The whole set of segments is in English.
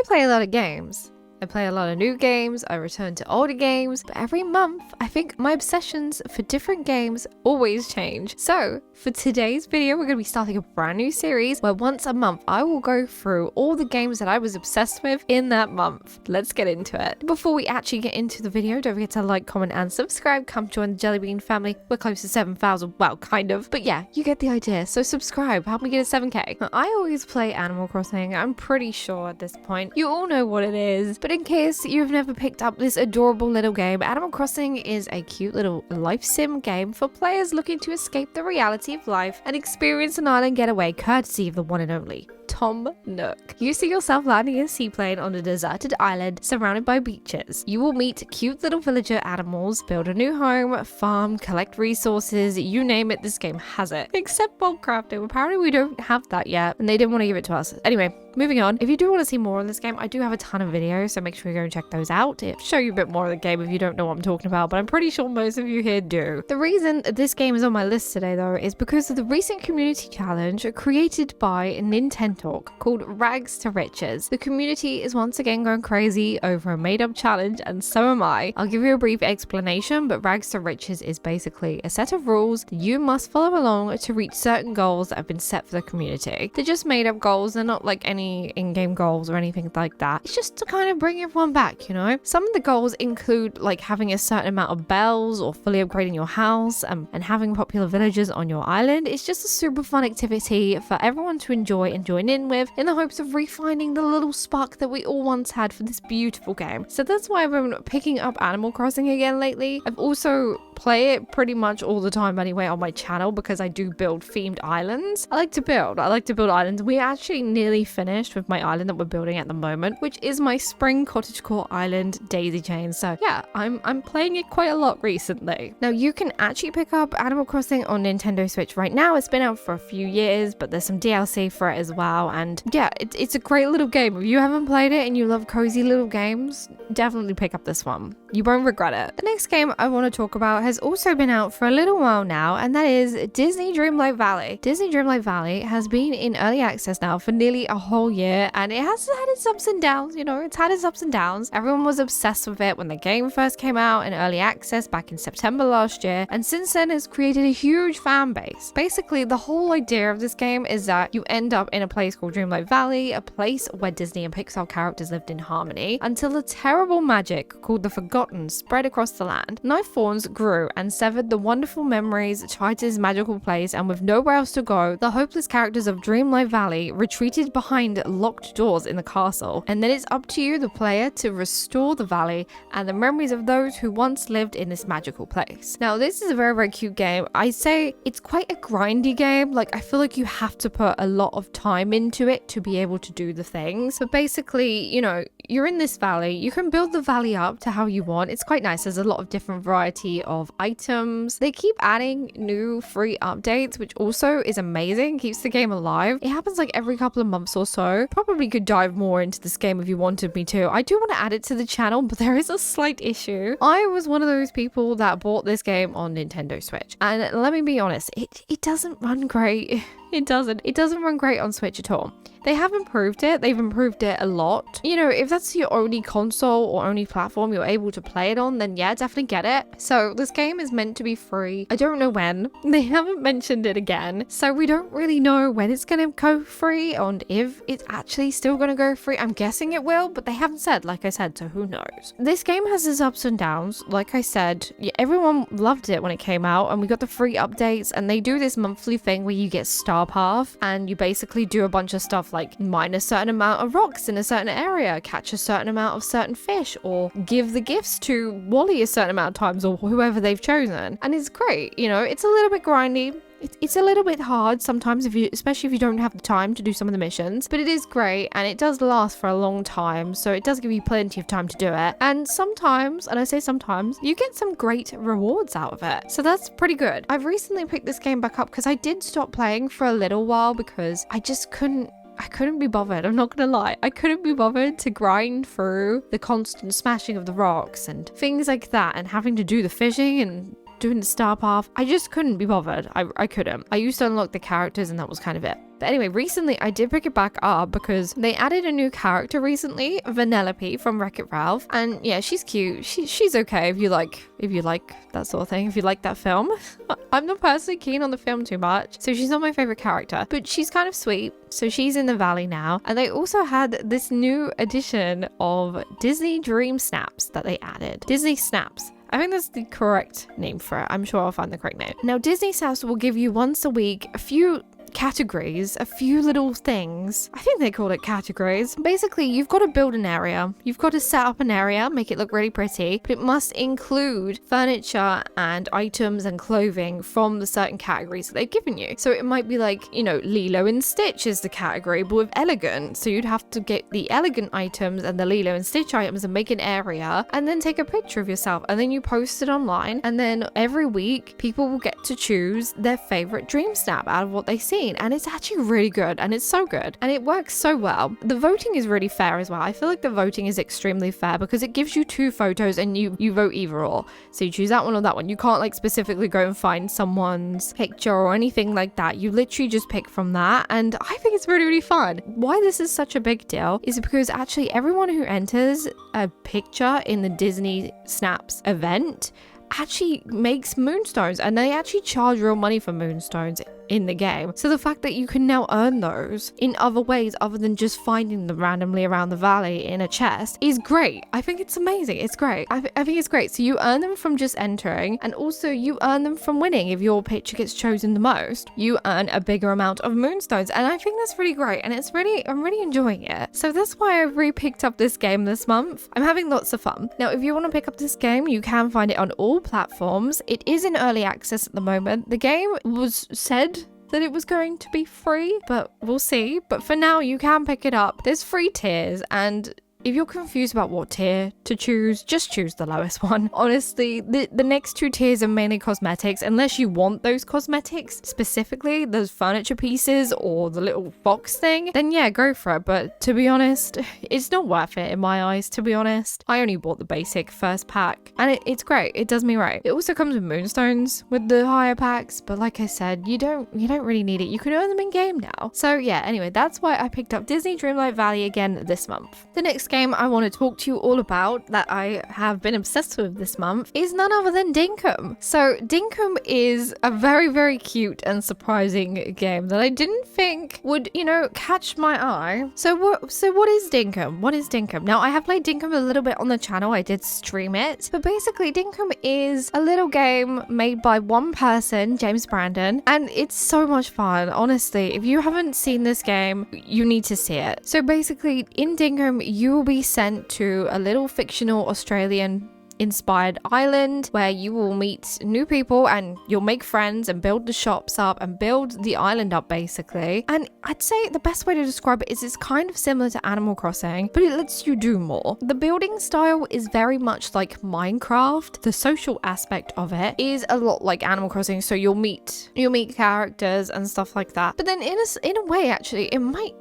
play a lot of games. I play a lot of new games, I return to older games, but every month I think my obsessions for different games always change. So for today's video, we're going to be starting a brand new series where once a month I will go through all the games that I was obsessed with in that month. Let's get into it. Before we actually get into the video, don't forget to like, comment and subscribe. Come join the Jellybean family. We're close to 7,000, well kind of, but yeah, you get the idea. So subscribe, help me get to 7k. Now, I always play Animal Crossing, I'm pretty sure at this point. You all know what it is, but in case you've never picked up this adorable little game, Animal Crossing is a cute little life sim game for players looking to escape the reality of life and experience an island getaway courtesy of the one and only Tom Nook. You see yourself landing a seaplane on a deserted island surrounded by beaches. You will meet cute little villager animals, build a new home, farm, collect resources, you name it, this game has it. Except bulk crafting. Apparently we don't have that yet and they didn't want to give it to us. Anyway, moving on. If you do want to see more on this game, I do have a ton of videos, so make sure you go and check those out. It'll show you a bit more of the game if you don't know what I'm talking about, but I'm pretty sure most of you here do. The reason this game is on my list today though is because of the recent community challenge created by Nintendo called Rags to Riches. The community is once again going crazy over a made-up challenge, and so am I. I'll give you a brief explanation, but Rags to Riches is basically a set of rules that you must follow along to reach certain goals that have been set for the community. They're just made-up goals, they're not like any in-game goals or anything like that. It's just to kind of bring everyone back, you know? Some of the goals include like having a certain amount of bells or fully upgrading your house and having popular villagers on your island. It's just a super fun activity for everyone to enjoy and join in with in the hopes of refinding the little spark that we all once had for this beautiful game. So that's why I've been picking up Animal Crossing again lately. I've also play it pretty much all the time anyway on my channel because I do build themed islands. I like to build islands. We're actually nearly finished with my island that we're building at the moment, which is my spring cottagecore island daisy chain. So yeah, I'm playing it quite a lot recently. Now you can actually pick up Animal Crossing on Nintendo Switch right now. It's been out for a few years, but there's some DLC for it as well. And yeah, it's a great little game. If you haven't played it and you love cozy little games, definitely pick up this one. You won't regret it. The next game I want to talk about has also been out for a little while now, and that is Disney Dreamlight Valley. Disney Dreamlight Valley has been in early access now for nearly a whole year, and it has had its ups and downs, you know, it's had its ups and downs. Everyone was obsessed with it when the game first came out in early access back in September last year, and since then it's created a huge fan base. Basically, the whole idea of this game is that you end up in a place called Dreamlight Valley, a place where Disney and Pixar characters lived in harmony, until a terrible magic called the Forgotten spread across the land. Knife thorns grew and severed the wonderful memories tied to this magical place, and with nowhere else to go, the hopeless characters of Dreamlight Valley retreated behind locked doors in the castle. And then it's up to you, the player, to restore the valley and the memories of those who once lived in this magical place. Now, this is a very, very cute game. I say it's quite a grindy game. Like, I feel like you have to put a lot of time into it to be able to do the things. But basically, you know, you're in this valley. You can build the valley up to how you want. It's quite nice. There's a lot of different variety of items. They keep adding new free updates, which also is amazing. Keeps the game alive. It happens like every couple of months or so. Probably could dive more into this game if you wanted me to. I do want to add it to the channel, but there is a slight issue. I was one of those people that bought this game on Nintendo Switch, and let me be honest, it doesn't run great. It doesn't run great on Switch at all. They have improved it. They've improved it a lot. You know, if that's your only console or only platform you're able to play it on, then yeah, definitely get it. So this game is meant to be free. I don't know when. They haven't mentioned it again. So we don't really know when it's going to go free and if it's actually still going to go free. I'm guessing it will, but they haven't said, like I said, so who knows? This game has its ups and downs. Like I said, yeah, everyone loved it when it came out, and we got the free updates, and they do this monthly thing where you get Star Path, and you basically do a bunch of stuff like mine a certain amount of rocks in a certain area, catch a certain amount of certain fish, or give the gifts to Wally a certain amount of times, or whoever they've chosen. And it's great, you know, it's a little bit grindy. It's a little bit hard sometimes, especially if you don't have the time to do some of the missions, but it is great, and it does last for a long time, so it does give you plenty of time to do it. And sometimes, and I say sometimes, you get some great rewards out of it, so that's pretty good. I've recently picked this game back up because I did stop playing for a little while because I just couldn't be bothered. I'm not gonna lie. I couldn't be bothered to grind through the constant smashing of the rocks and things like that, and having to do the fishing and doing the star path. I just couldn't be bothered. I couldn't. I used to unlock the characters and that was kind of it. But anyway, recently I did pick it back up because they added a new character recently, Vanellope from Wreck-It Ralph. And yeah, she's cute. She's okay if you like that sort of thing, if you like that film. I'm not personally keen on the film too much, so she's not my favorite character, but she's kind of sweet. So she's in the valley now. And they also had this new edition of Disney Dream Snaps that they added. Disney Snaps. I think that's the correct name for it. I'm sure I'll find the correct name. Now, Disney Snaps will give you once a week a few categories, a few little things. I think they call it categories. Basically, you've got to build an area. You've got to set up an area, make it look really pretty, but it must include furniture and items and clothing from the certain categories that they've given you. So it might be like, you know, Lilo and Stitch is the category, but with elegant. So you'd have to get the elegant items and the Lilo and Stitch items and make an area and then take a picture of yourself and then you post it online. And then every week, people will get to choose their favorite dream snap out of what they see. And it's actually really good, and it's so good, and it works so well. The voting is really fair as well. I feel like the voting is extremely fair because it gives you 2 photos and you vote either or. So you choose that one or that one. You can't like specifically go and find someone's picture or anything like that. You literally just pick from that, and I think it's really, really fun. Why this is such a big deal is because actually everyone who enters a picture in the Disney Snaps event actually makes moonstones, and they actually charge real money for moonstones in the game. So the fact that you can now earn those in other ways other than just finding them randomly around the valley in a chest is great. I think it's amazing. It's great. I think it's great. So you earn them from just entering, and also you earn them from winning. If your picture gets chosen the most, you earn a bigger amount of moonstones, and I think that's really great, and I'm really enjoying it. So that's why I re-picked up this game this month. I'm having lots of fun. Now, if you want to pick up this game, you can find it on all platforms. It is in early access at the moment. The game was said that it was going to be free, but we'll see. But for now, you can pick it up. There's 3 tiers, and if you're confused about what tier to choose, just choose the lowest one. Honestly, the next 2 tiers are mainly cosmetics, unless you want those cosmetics, specifically those furniture pieces or the little box thing, then yeah, go for it. But to be honest, it's not worth it in my eyes, to be honest. I only bought the basic first pack, and it's great. It does me right. It also comes with moonstones with the higher packs, but like I said, you don't really need it. You can earn them in game now. So yeah, anyway, that's why I picked up Disney Dreamlight Valley again this month. The next game I want to talk to you all about that I have been obsessed with this month is none other than Dinkum. So Dinkum is a very, very cute and surprising game that I didn't think would, you know, catch my eye. So what is Dinkum? What is Dinkum? Now, I have played Dinkum a little bit on the channel. I did stream it, but basically Dinkum is a little game made by one person, James Brandon, and it's so much fun. Honestly, if you haven't seen this game, you need to see it. So basically in Dinkum, you will be sent to a little fictional Australian inspired island where you will meet new people and you'll make friends and build the shops up and build the island up basically. And I'd say the best way to describe it is it's kind of similar to Animal Crossing, but it lets you do more. The building style is very much like Minecraft. The social aspect of it is a lot like Animal Crossing, so you'll meet characters and stuff like that. But then in a way actually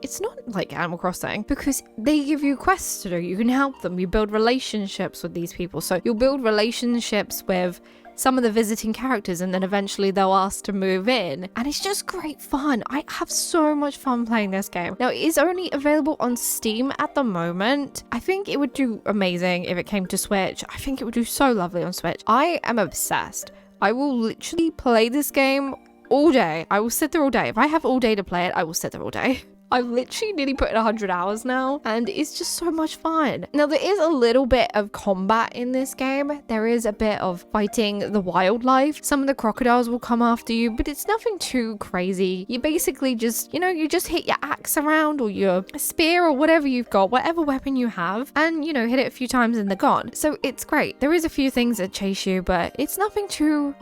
it's not like Animal Crossing because they give you quests to do. You can help them. You build relationships with these people. So you'll build relationships with some of the visiting characters and then eventually they'll ask to move in, and it's just great fun. I have so much fun playing this game. Now, it is only available on Steam at the moment. I think it would do amazing if it came to Switch. I think it would do so lovely on Switch. I am obsessed. I will literally play this game all day. I will sit there all day. If I have all day to play it, I will sit there all day. I've literally nearly put in 100 hours now, and it's just so much fun. Now, there is a little bit of combat in this game. There is a bit of fighting the wildlife. Some of the crocodiles will come after you, but it's nothing too crazy. You basically just, you just hit your axe around or your spear or whatever you've got, whatever weapon you have, and, hit it a few times and they're gone. So it's great. There is a few things that chase you, but it's nothing too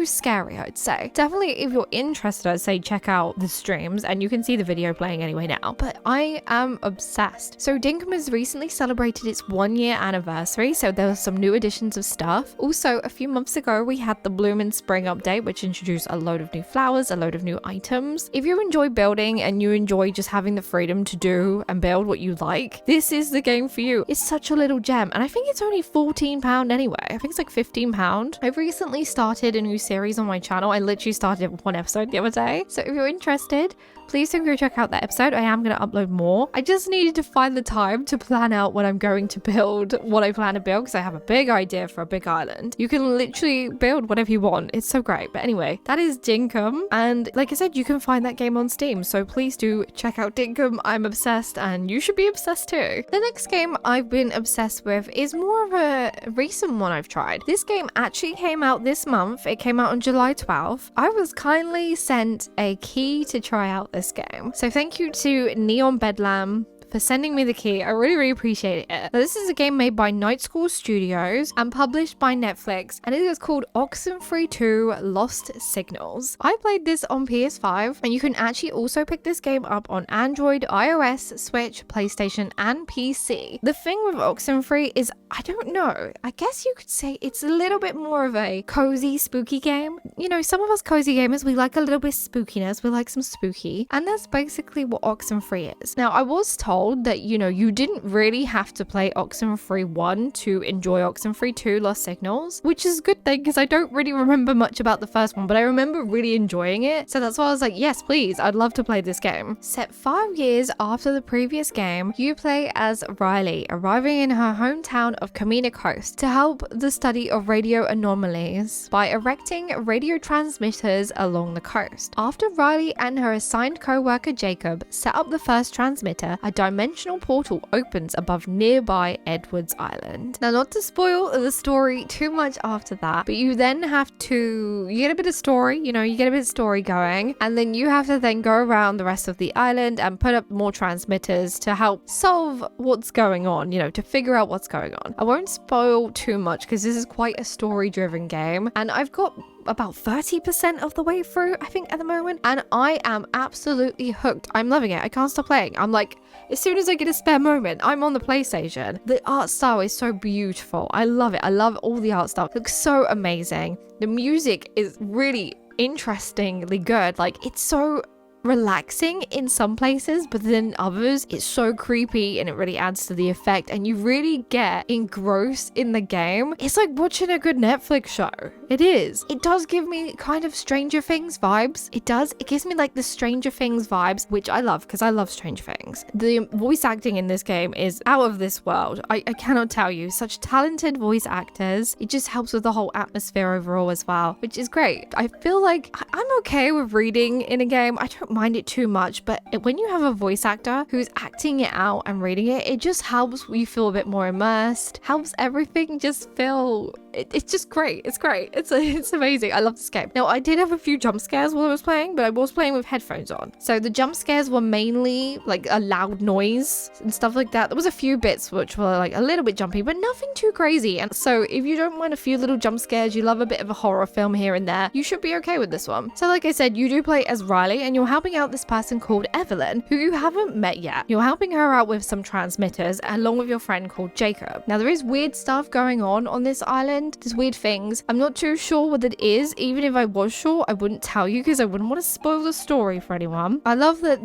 scary, I'd say. Definitely, if you're interested, I'd say check out the streams and you can see the video playing anyway now, but I am obsessed. So Dinkum has recently celebrated its 1-year anniversary, so there were some new additions of stuff. Also, a few months ago, we had the Bloom in Spring update, which introduced a load of new flowers, a load of new items. If you enjoy building and you enjoy just having the freedom to do and build what you like, this is the game for you. It's such a little gem, and I think it's only £14 anyway. I think it's like £15. I've recently started a new series on my channel. I literally started one episode the other day, so if you're interested, please do go check out that episode. I am going to upload more. I just needed to find the time to plan out what I'm going to build, what I plan to build, because I have a big idea for a big island. You can literally build whatever you want. It's so great. But anyway, that is Dinkum. And like I said, you can find that game on Steam. So please do check out Dinkum. I'm obsessed and you should be obsessed too. The next game I've been obsessed with is more of a recent one I've tried. This game actually came out this month. It came out on July 12th. I was kindly sent a key to try out this game. So thank you to Neon Bedlam for sending me the key. I really appreciate it. Now, this is a game made by Night School Studios and published by Netflix, and it is called Oxenfree 2 Lost Signals. I played this on PS5, and you can actually also pick this game up on Android, iOS, Switch, PlayStation, and PC. The thing with Oxenfree is, I don't know, I guess you could say it's a little bit more of a cozy, spooky game. You know, some of us cozy gamers, we like a little bit spookiness, we like some spooky, and that's basically what Oxenfree is. Now, I was told that, you know, you didn't really have to play Oxenfree 1 to enjoy Oxenfree 2 Lost Signals, which is a good thing because I don't really remember much about the first one, but I remember really enjoying it. So that's why I was like, yes, please, I'd love to play this game. Set 5 years after the previous game, you play as Riley, arriving in her hometown of Camino Coast to help the study of radio anomalies by erecting radio transmitters along the coast. After Riley and her assigned co-worker Jacob set up the first transmitter, a dimensional portal opens above nearby Edwards Island. Now, not to spoil the story too much after that, but you then have to, you get a bit of story, you get a bit of story going, and then you have to then go around the rest of the island and put up more transmitters to help solve what's going on, to figure out what's going on. I won't spoil too much because this is quite a story-driven game, and I've got about 30% of the way through, I think, at the moment, and I am absolutely hooked. I'm loving it. I can't stop playing. I'm like, as soon as I get a spare moment, I'm on the PlayStation. The art style is so beautiful. I love it. I love all the art style. It looks so amazing. The music is really interestingly good. Like, it's so relaxing in some places, but then others it's so creepy and it really adds to the effect, and you really get engrossed in the game. It's like watching a good Netflix show. It is. It does give me kind of Stranger Things vibes. It does. It gives me like the Stranger Things vibes, which I love because I love Stranger Things. The voice acting in this game is out of this world. I cannot tell you. Such talented voice actors. It just helps with the whole atmosphere overall as well, which is great. I feel like I'm okay with reading in a game. I don't mind it too much, but when you have a voice actor who's acting it out and reading it, it just helps you feel a bit more immersed, helps everything just feel, it's just great. It's great. It's amazing. I love this game. Now, I did have a few jump scares while I was playing, but I was playing with headphones on. So the jump scares were mainly like a loud noise and stuff like that. There was a few bits which were like a little bit jumpy, but nothing too crazy. And so if you don't mind a few little jump scares, you love a bit of a horror film here and there, you should be okay with this one. So like I said, you do play as Riley and you're helping out this person called Evelyn, who you haven't met yet. You're helping her out with some transmitters along with your friend called Jacob. Now, there is weird stuff going on this island. There's weird things. I'm not too sure what it is. Even if I was sure, I wouldn't tell you because I wouldn't want to spoil the story for anyone. I love that,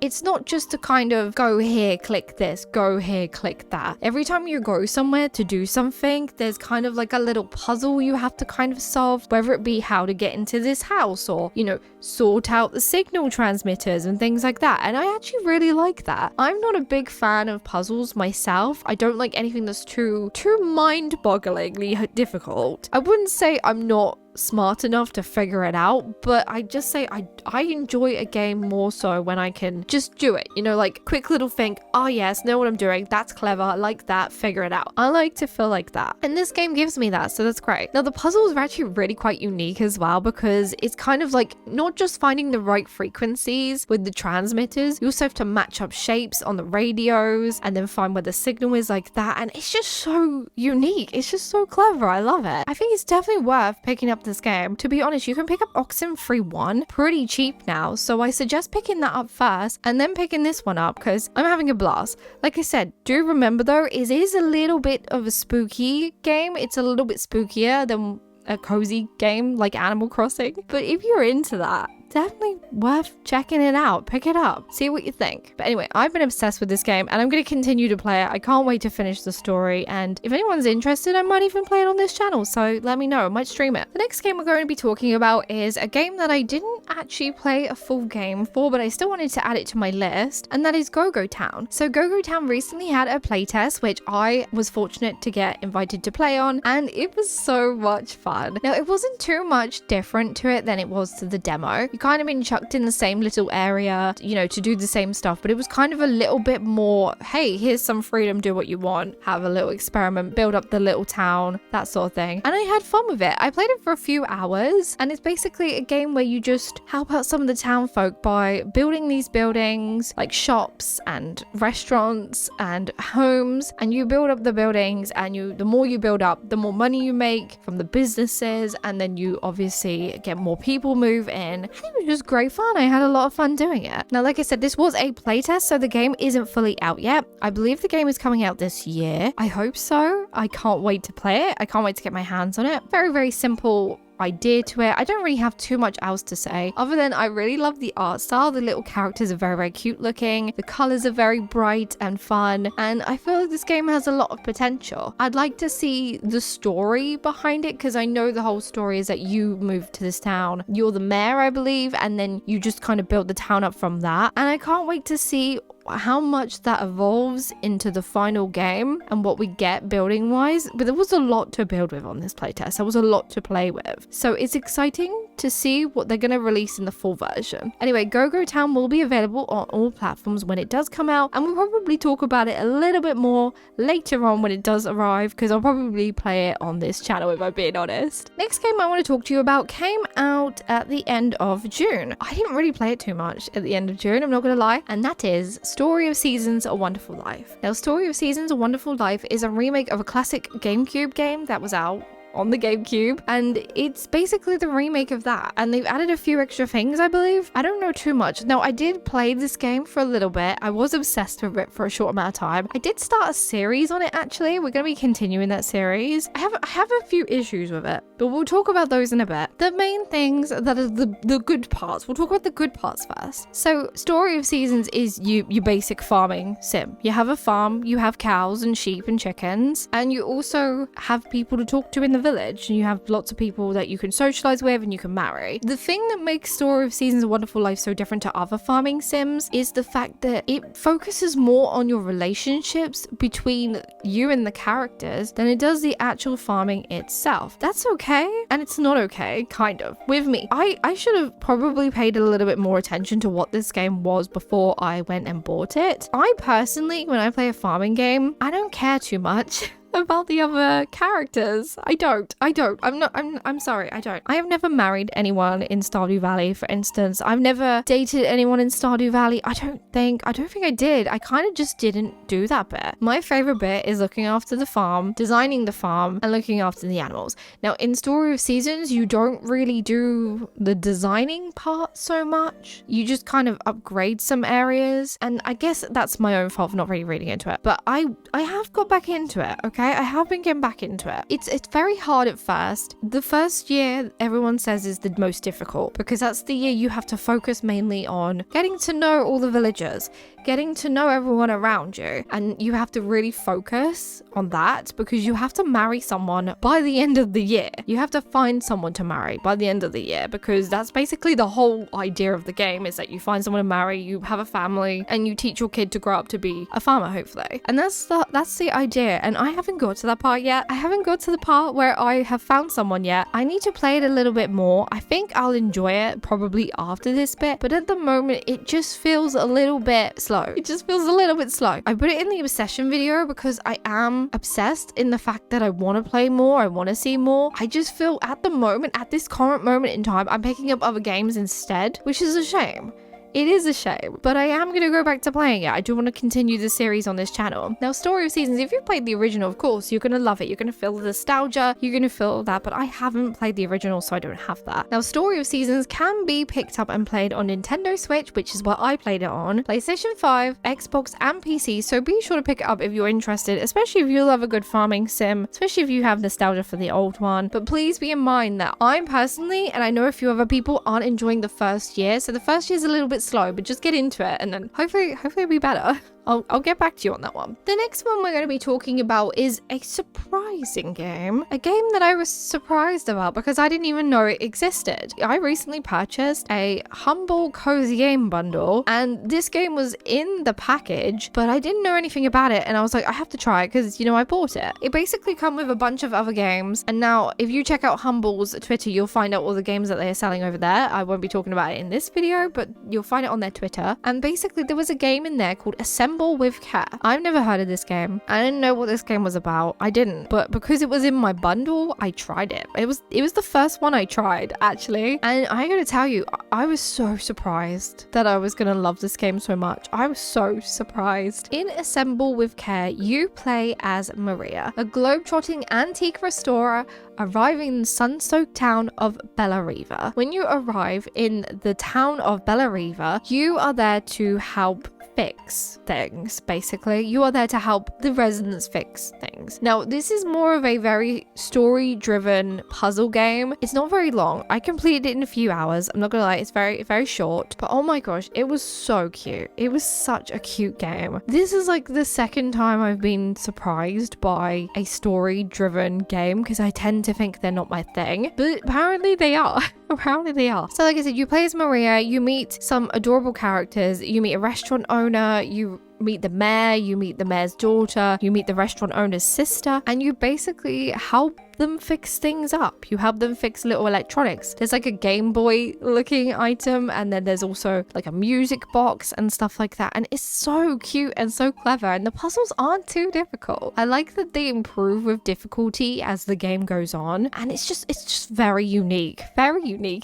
it's not just to kind of go here, click this, go here, click that. Every time you go somewhere to do something, there's kind of like a little puzzle you have to kind of solve, whether it be how to get into this house or, sort out the signal transmitters and things like that. And I actually really like that. I'm not a big fan of puzzles myself. I don't like anything that's too mind-bogglingly difficult. I wouldn't say I'm not smart enough to figure it out, but I just say I enjoy a game more so when I can just do it, like quick little think, oh yes, know what I'm doing, that's clever, I like that, figure it out. I like to feel like that, and this game gives me that, so that's great. Now, the puzzles are actually really quite unique as well, because it's kind of like not just finding the right frequencies with the transmitters, you also have to match up shapes on the radios and then find where the signal is like that, and it's just so unique. It's just so clever. I love it. I think it's definitely worth picking up up this game. To be honest, you can pick up Oxenfree 1 pretty cheap now, so I suggest picking that up first and then picking this one up because I'm having a blast. Like I said, do remember though, it is a little bit of a spooky game. It's a little bit spookier than a cozy game like Animal Crossing, but if you're into that, definitely worth checking it out. Pick it up, see what you think. But anyway, I've been obsessed with this game and I'm going to continue to play it. I can't wait to finish the story, and if anyone's interested, I might even play it on this channel, so let me know. I might stream it. The next game we're going to be talking about is a game that I didn't actually play a full game for, but I still wanted to add it to my list, and that is Go-Go Town. So Go-Go Town recently had a playtest, which I was fortunate to get invited to play on, and it was so much fun. Now, it wasn't too much different to it than it was to the demo. You kind of been chucked in the same little area, you know, to do the same stuff, but it was kind of a little bit more, hey, here's some freedom, do what you want, have a little experiment, build up the little town, that sort of thing. And I had fun with it. I played it for a few hours, and it's basically a game where you just help out some of the town folk by building these buildings like shops and restaurants and homes, and you build up the buildings, and the more you build up, the more money you make from the businesses, and then you obviously get more people move in. It was just great fun. I had a lot of fun doing it. Now, like I said, this was a playtest, so the game isn't fully out yet. I believe the game is coming out this year. I hope so. I can't wait to play it. I can't wait to get my hands on it. Very, very simple idea to it. I don't really have too much else to say other than I really love the art style. The little characters are very, very cute looking. The colors are very bright and fun, and I feel like this game has a lot of potential. I'd like to see the story behind it, because I know the whole story is that you move to this town. You're the mayor, I believe, and then you just kind of build the town up from that, and I can't wait to see how much that evolves into the final game and what we get building wise. But there was a lot to build with on this playtest. There was a lot to play with, so it's exciting to see what they're going to release in the full version. Anyway, Go-Go Town will be available on all platforms when it does come out, and we'll probably talk about it a little bit more later on when it does arrive, because I'll probably play it on this channel if I'm being honest. Next game I want to talk to you about came out at the end of June. I didn't really play it too much at the end of June, I'm not going to lie, and that is Story of Seasons: A Wonderful Life. Now, Story of Seasons: A Wonderful Life is a remake of a classic GameCube game that was out on the GameCube, and it's basically the remake of that, and they've added a few extra things, I believe. I don't know too much. Now, I did play this game for a little bit. I was obsessed with it for a short amount of time. I did start a series on it, actually. We're going to be continuing that series. I have a few issues with it, but we'll talk about those in a bit. The main things that are the good parts, we'll talk about the good parts first. So Story of Seasons is your basic farming sim. You have a farm, you have cows and sheep and chickens, and you also have people to talk to in the village, and you have lots of people that you can socialize with and you can marry. The thing that makes Story of Seasons: A Wonderful Life so different to other farming sims is the fact that it focuses more on your relationships between you and the characters than it does the actual farming itself. That's okay, and it's not okay, kind of, with me. I should have probably paid a little bit more attention to what this game was before I went and bought it. I personally, when I play a farming game, I don't care too much about the other characters. I don't. I'm sorry, I don't. I have never married anyone in Stardew Valley, for instance. I've never dated anyone in Stardew Valley. I don't think I did. I kind of just didn't do that bit. My favorite bit is looking after the farm, designing the farm, and looking after the animals. Now, in Story of Seasons, you don't really do the designing part so much. You just kind of upgrade some areas, and I guess that's my own fault for not really reading into it. But I have got back into it, okay? I have been getting back into it. It's very hard at first. The first year, everyone says, is the most difficult, because that's the year you have to focus mainly on getting to know all the villagers, getting to know everyone around you, and you have to really focus on that, because you have to marry someone by the end of the year. You have to find someone to marry by the end of the year, because that's basically the whole idea of the game, is that you find someone to marry, you have a family, and you teach your kid to grow up to be a farmer, hopefully. And that's the idea, and I haven't got to that part yet. I haven't got to the part where I have found someone yet. I need to play it a little bit more. I think I'll enjoy it probably after this bit, but at the moment it just feels a little bit slow. It just feels a little bit slow. I put it in the obsession video because I am obsessed in the fact that I want to play more, I want to see more. I just feel at the moment, at this current moment in time, I'm picking up other games instead, which is a shame. It is a shame, but I am going to go back to playing it. I do want to continue the series on this channel. Now, Story of Seasons, if you've played the original, of course, you're going to love it. You're going to feel the nostalgia. You're going to feel that, but I haven't played the original, so I don't have that. Now, Story of Seasons can be picked up and played on Nintendo Switch, which is what I played it on, PlayStation 5, Xbox, and PC, so be sure to pick it up if you're interested, especially if you love a good farming sim, especially if you have nostalgia for the old one. But please be in mind that I'm personally, and I know a few other people, aren't enjoying the first year, so the first year is a little bit slow, but just get into it and then hopefully it'll be better. I'll get back to you on that one. The next one we're going to be talking about is a surprising game. A game that I was surprised about because I didn't even know it existed. I recently purchased a Humble Cozy Game bundle and this game was in the package, but I didn't know anything about it and I was like, I have to try it because, you know, I bought it. It basically comes with a bunch of other games, and now if you check out Humble's Twitter, you'll find out all the games that they are selling over there. I won't be talking about it in this video, but you'll find it on their Twitter. And basically there was a game in there called Assemble with Cat. I've never heard of this game. I didn't know what this game was about. I didn't, but because it was in my bundle, I tried it. It was the first one I tried, actually, and I gotta tell you, I was so surprised that I was gonna love this game so much. I was so surprised. In Assemble with Care, you play as Maria, a globe-trotting antique restorer arriving in the sun-soaked town of Bellariva. When you arrive in the town of Bellariva, you are there to help fix things. Basically, you are there to help the residents fix things. Now, this is more of a very story-driven puzzle game. It's not very long. I completed it in a few hours. I'm not gonna lie, it's very short, but oh my gosh, it was so cute. It was such a cute game. This is like the second time I've been surprised by a story-driven game because I tend to think they're not my thing, but apparently they are. Apparently they are. So like I said, you play as Maria, you meet some adorable characters, you meet a restaurant owner, you meet the mayor, you meet the mayor's daughter, you meet the restaurant owner's sister, and you basically help them fix things up. You help them fix little electronics. There's like a Game Boy looking item, and then there's also like a music box and stuff like that, and it's so cute and so clever, and the puzzles aren't too difficult. I like that they improve with difficulty as the game goes on, and it's just very unique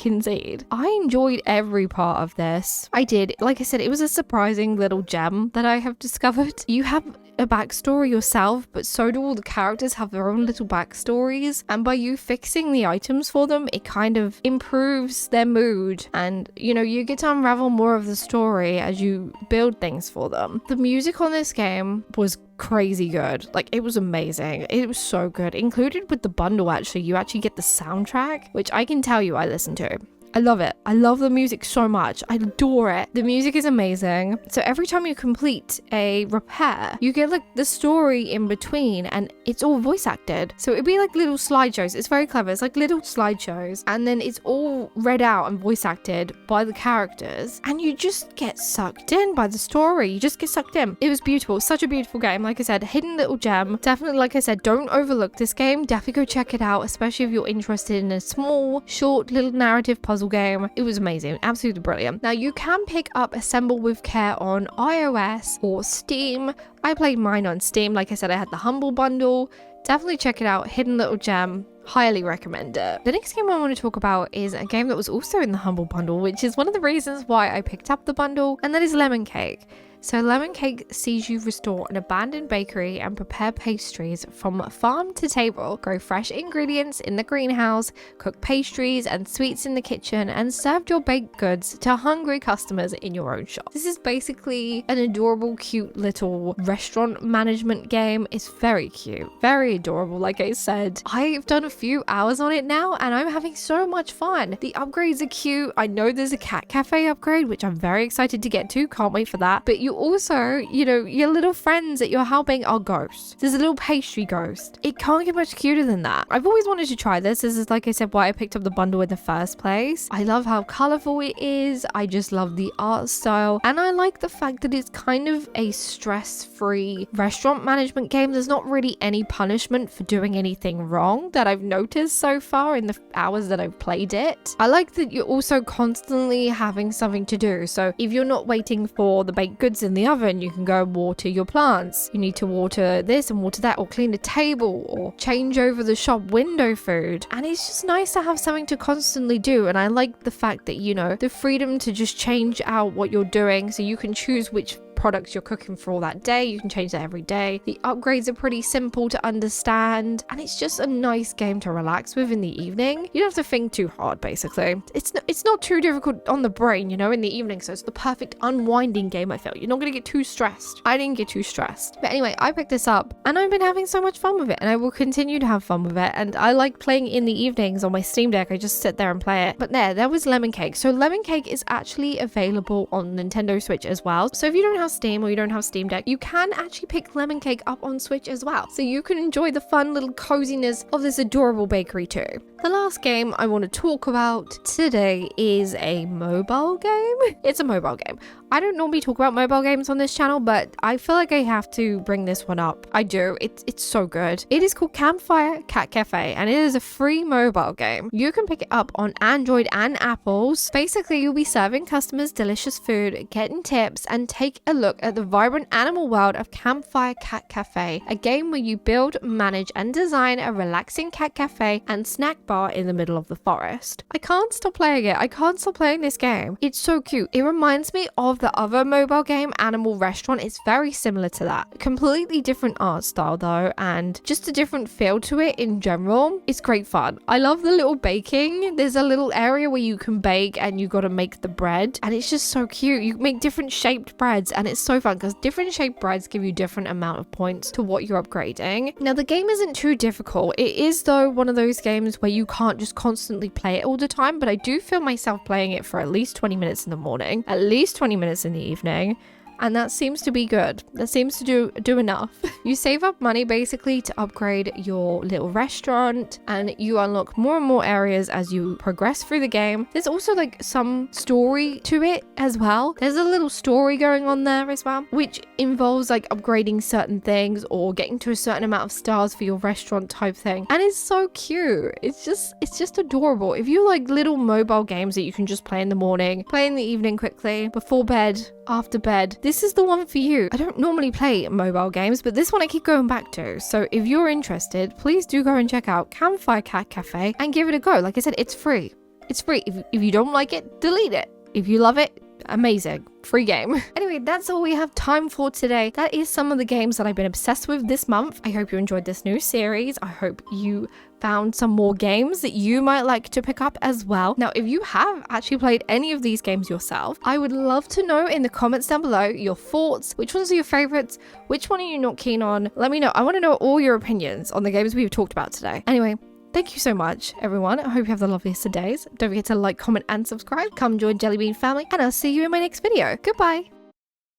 indeed. I enjoyed every part of this. I did. Like I said, it was a surprising little gem that I have discovered. You have a backstory yourself, but so do all the characters have their own little backstories, and by you fixing the items for them, it kind of improves their mood, and you know, you get to unravel more of the story as you build things for them. The music on this game was crazy good. Like, it was amazing. It was so good. Included with the bundle, actually, you actually get the soundtrack, which I can tell you I listen to. I love it. I love the music so much. I adore it. The music is amazing. So every time you complete a repair, you get like the story in between, and it's all voice acted. So it'd be like little slideshows. It's very clever. It's like little slideshows, and then it's all read out and voice acted by the characters, and you just get sucked in by the story. You just get sucked in. It was beautiful. Such a beautiful game. Like I said, hidden little gem. Definitely, like I said, don't overlook this game. Definitely go check it out, especially if you're interested in a small, short little narrative puzzle game. It was amazing. Absolutely brilliant. Now, you can pick up Assemble with Care on iOS or Steam. I played mine on Steam. Like I said, I had the Humble bundle. Definitely check it out. Hidden little gem. Highly recommend it. The next game I want to talk about is a game that was also in the Humble bundle, which is one of the reasons why I picked up the bundle, and that is Lemon Cake. So Lemon Cake sees you restore an abandoned bakery and prepare pastries from farm to table, grow fresh ingredients in the greenhouse, cook pastries and sweets in the kitchen, and serve your baked goods to hungry customers in your own shop. This is basically an adorable, cute little restaurant management game. It's very cute, very adorable. Like I said, I've done a few hours on it now, and I'm having so much fun. The upgrades are cute. I know there's a cat cafe upgrade, which I'm very excited to get to. Can't wait for that. But you also, you know, your little friends that you're helping are ghosts. There's a little pastry ghost. It can't get much cuter than that. I've always wanted to try this. This is, like I said, why I picked up the bundle in the first place. I love how colorful it is. I just love the art style, and I like the fact that it's kind of a stress-free restaurant management game. There's not really any punishment for doing anything wrong that I've noticed so far in the hours that I've played it. I like that you're also constantly having something to do. So if you're not waiting for the baked goods breads in the oven, you can go water your plants. You need to water this and water that, or clean the table, or change over the shop window food. And it's just nice to have something to constantly do. And I like the fact that, you know, the freedom to just change out what you're doing, so you can choose which products you're cooking for all that day. You can change that every day. The upgrades are pretty simple to understand, and it's just a nice game to relax with in the evening. You don't have to think too hard, basically. It's not too difficult on the brain, you know, in the evening, so it's the perfect unwinding game. I felt you're not gonna get too stressed. I didn't get too stressed, but anyway, I picked this up and I've been having so much fun with it, and I will continue to have fun with it. And I like playing in the evenings on my Steam Deck. I just sit there and play it. But there was Lemon Cake. So Lemon Cake is actually available on Nintendo Switch as well. So if you don't have Steam or you don't have Steam Deck, you can actually pick Lemon Cake up on Switch as well. So you can enjoy the fun little coziness of this adorable bakery too. The last game I want to talk about today is a mobile game. It's a mobile game. I don't normally talk about mobile games on this channel, but I feel like I have to bring this one up. I do. It's so good. It is called Campfire Cat Cafe, and it is a free mobile game. You can pick it up on Android and Apples. Basically, you'll be serving customers delicious food, getting tips, and take a look at the vibrant animal world of Campfire Cat Cafe, a game where you build, manage, and design a relaxing cat cafe and snack bar in the middle of the forest. I can't stop playing it. I can't stop playing this game. It's so cute. It reminds me of the other mobile game, Animal Restaurant. It's very similar to that. Completely different art style though, and just a different feel to it in general. It's great fun. I love the little baking. There's a little area where you can bake and you got to make the bread, and it's just so cute. You make different shaped breads, and it's so fun because different shaped breads give you different amount of points to what you're upgrading. Now the game isn't too difficult. It is though one of those games where you can't just constantly play it all the time, but I do feel myself playing it for at least 20 minutes in the morning, at least 20 minutes in the evening, and that seems to be good. That seems to do enough. You save up money basically to upgrade your little restaurant, and you unlock more and more areas as you progress through the game. There's also like some story to it as well. There's a little story going on there as well, which involves like upgrading certain things or getting to a certain amount of stars for your restaurant type thing. And it's so cute. It's just adorable. If you like little mobile games that you can just play in the morning, play in the evening quickly, before bed, after bed, this is the one for you. I don't normally play mobile games, but this one I keep going back to. So if you're interested, please do go and check out Campfire Cat Cafe and give it a go. Like I said, it's free. It's free. If you don't like it, delete it. If you love it, amazing. Free game. Anyway, that's all we have time for today. That is some of the games that I've been obsessed with this month. I hope you enjoyed this new series. I hope you found some more games that you might like to pick up as well. Now, if you have actually played any of these games yourself, I would love to know in the comments down below your thoughts. Which ones are your favorites? Which one are you not keen on? Let me know. I want to know all your opinions on the games we've talked about today. Anyway, thank you so much, everyone. I hope you have the loveliest of days. Don't forget to like, comment, and subscribe. Come join Jellybean Family, and I'll see you in my next video. Goodbye.